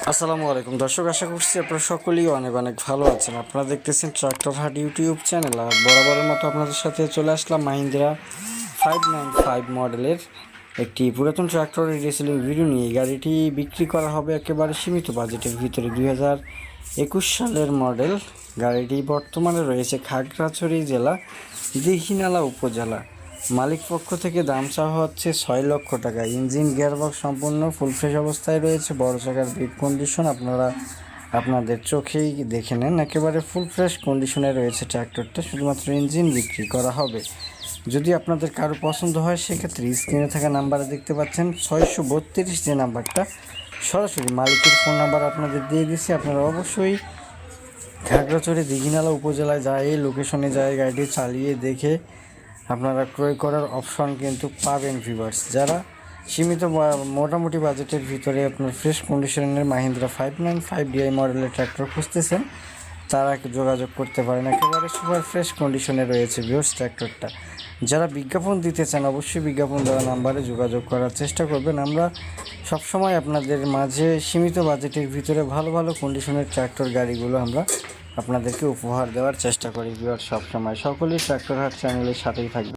আসসালামু আলাইকুম দর্শক, আশা করছি আপনারা সকলেই অনেক অনেক ভালো আছেন। আপনারা দেখতেছেন ট্রাক্টর হাট ইউটিউব চ্যানেল। আর বরাবরের মতো আপনাদের সাথে চলে আসলাম মাহিন্দ্রা 595 মডেলের একটি পুরাতন ট্রাক্টরের রিসেলিং ভিডিও নিয়ে। গাড়িটি বিক্রি করা হবে একেবারে সীমিত বাজেটের ভিতরে। 2021 সালের মডেল। গাড়িটি বর্তমানে রয়েছে খাগড়াছড়ি জেলা, দীঘিনালা উপজেলা। মালিক পক্ষ থেকে দাম চাওয়া হচ্ছে 6 লক্ষ টাকা। ইঞ্জিন গিয়ারবক্স সম্পূর্ণ ফুল ফ্রেশ অবস্থায় রয়েছে। বড় চাকার বিট কন্ডিশন আপনারা আপনাদের চোখেই দেখে নেন। একেবারে ফুল ফ্রেশ কন্ডিশনে রয়েছে ট্র্যাক্টরটা। শুধুমাত্র ইঞ্জিন বিক্রি করা হবে। যদি আপনাদের কারো পছন্দ হয় সেক্ষেত্রে স্ক্রিনে থাকা নাম্বারে দেখতে পাচ্ছেন 632 যে নাম্বারটা, সরাসরি মালিকের ফোন নাম্বার আপনাদের দিয়ে দিচ্ছি। আপনারা অবশ্যই খাগড়াছড়ি দীঘিনালা উপজেলায় যায়, এই লোকেশনে যায় গাড়িটি চালিয়ে দেখে আপনারা ক্রয় করার অপশন কিন্তু পাবেন ভিউয়ার্স। যারা সীমিত মোটামুটি বাজেটের ভিতরে আপনার ফ্রেশ কন্ডিশনের মাহিন্দ্রা 595 ডিআই মডেলের ট্র্যাক্টর খুঁজতেছেন, তারা যোগাযোগ করতে পারেন। একেবারে সুপার ফ্রেশ কন্ডিশনে রয়েছে ভিউয়ার্স ট্র্যাক্টরটা। যারা বিজ্ঞাপন দিতে চান অবশ্যই বিজ্ঞাপন দেওয়া নাম্বারে যোগাযোগ করার চেষ্টা করবেন। আমরা সবসময় আপনাদের মাঝে সীমিত বাজেটের ভিতরে ভালো ভালো কন্ডিশনের ট্র্যাক্টর গাড়িগুলো আমরা আপনাদেরকে উপহার দেওয়ার চেষ্টা করি ভিউয়ার্স। সবসময় সকলেই ট্র্যাক্টর হাট চ্যানেলের সাথেই থাকবে।